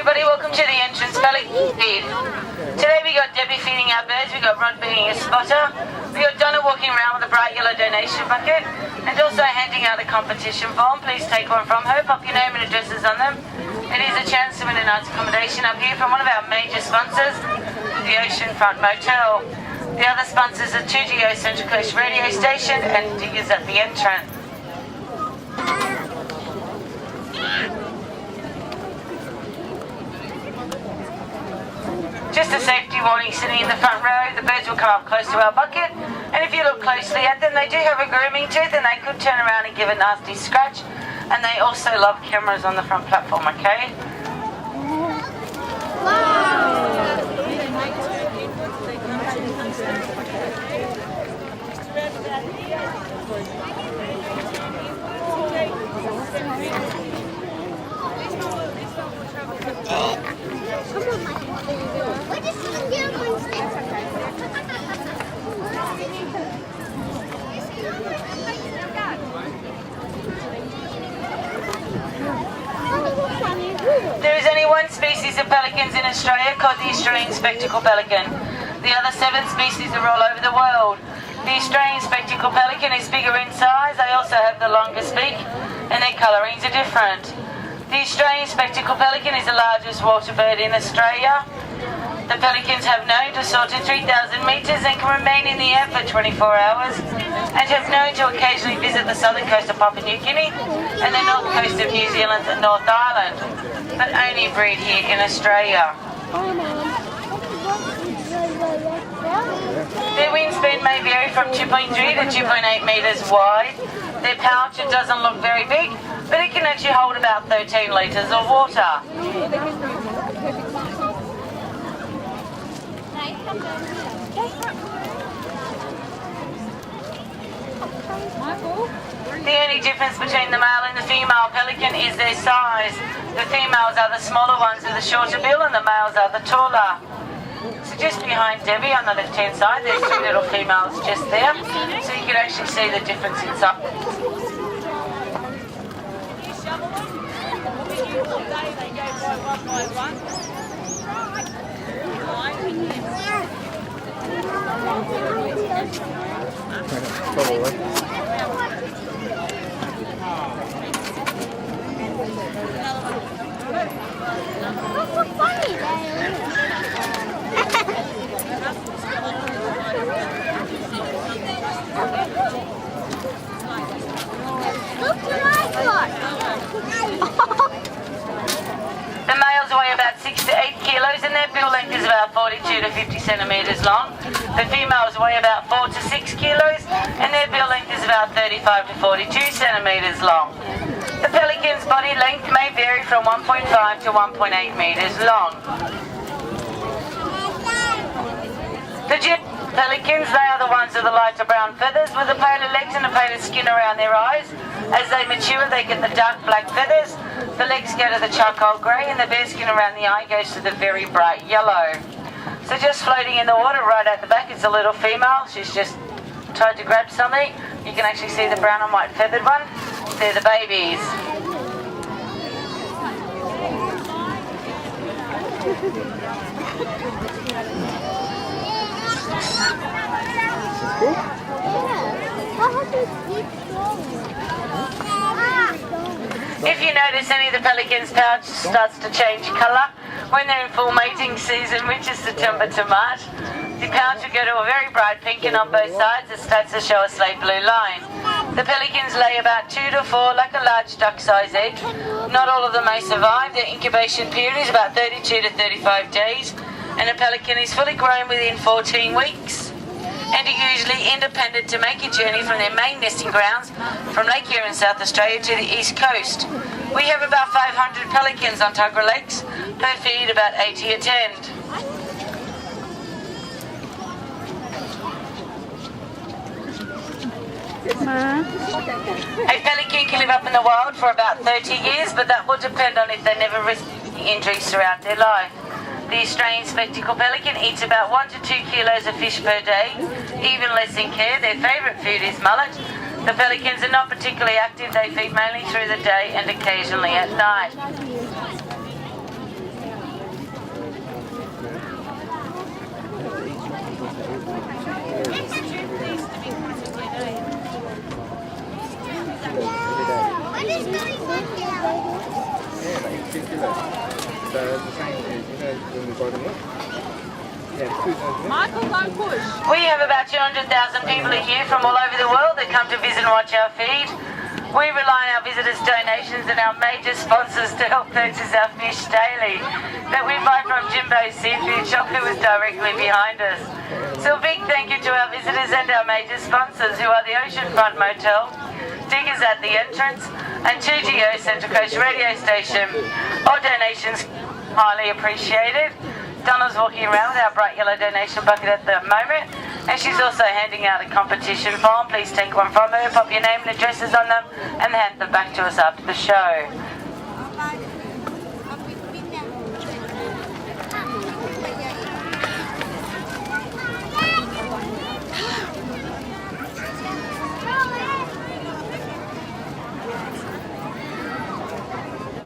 everybody, welcome to the entrance Pelican feed. Today we got Debbie feeding our birds, we got Rod being a spotter, we got Donna walking around with a bright yellow donation bucket, and also handing out a competition form. Please take one from her, pop your name and addresses on them. It is a chance to win a night's accommodation up here from one of our major sponsors, the Oceanfront Motel. The other sponsors are 2GO Central Coast Radio Station and Diggers at the entrance. Just a safety warning, sitting in the front row, the birds will come up close to our bucket, and if you look closely at them, they do have a grooming tooth and they could turn around and give a nasty scratch, and they also love cameras on the front platform, okay? There is only one species of pelicans in Australia called the Australian spectacle pelican. The other 7 species are all over the world. The Australian spectacle pelican is bigger in size, they also have the longest beak, and their colourings are different. The Australian spectacle pelican is the largest water bird in Australia. The pelicans have known to soar to 3,000 metres and can remain in the air for 24 hours, and have known to occasionally visit the southern coast of Papua New Guinea and the north coast of New Zealand and North Island, but only breed here in Australia. Their wingspan may vary from 2.3 to 2.8 metres wide. Their pouch, it doesn't look very big, but it can actually hold about 13 litres of water. The only difference between the male and the female pelican is their size. The females are the smaller ones with the shorter bill and the males are the taller. So just behind Debbie on the left hand side, there's 2 little females just there, so you can actually see the difference in size. The males weigh about 6 to 8 kilos and their bill length is about 42 to 50 centimetres long. The females weigh about 4 to 6 kilos and their bill length is about 35 to 42 centimetres long. The pelican's body length may vary from 1.5 to 1.8 metres long. The pelicans, they are the ones with the lighter brown feathers with the paler legs and the paler skin around their eyes. As they mature, they get the dark black feathers, the legs go to the charcoal grey, and the bare skin around the eye goes to the very bright yellow. So just floating in the water right at the back is a little female. She's just tried to grab something. You can actually see the brown and white feathered one. They're the babies. If you notice any of the pelicans' pouch starts to change colour when they're in full mating season, which is September to March, the pouch will go to a very bright pink, and on both sides it starts to show a slate blue line. The pelicans lay about 2 to 4 like a large duck-sized egg. Not all of them may survive. Their incubation period is about 32 to 35 days, and a pelican is fully grown within 14 weeks. And are usually independent to make a journey from their main nesting grounds from Lake Erie in South Australia to the east coast. We have about 500 pelicans on Tuggerah Lakes, per feed about 80 attend. A pelican can live up in the wild for about 30 years, but that will depend on if they never risk injuries throughout their life. The Australian spectacle pelican eats about 1 to 2 kilos of fish per day, even less in care. Their favourite food is mullet. The pelicans are not particularly active. They feed mainly through the day and occasionally at night. Michael, don't push. We have about 200,000 people a year from all over the world that come to visit and watch our feed. We rely on our visitors' donations and our major sponsors to help purchase our fish daily that we buy from Jimbo's Seafood Shop, who is directly behind us. So a big thank you to our visitors and our major sponsors, who are the Oceanfront Motel, Diggers at the Entrance, and 2GO Central Coast Radio Station. All donations highly appreciated. Donna's walking around with our bright yellow donation bucket at the moment, and she's also handing out a competition form. Please take one from her, pop your name and addresses on them, and hand them back to us after the show.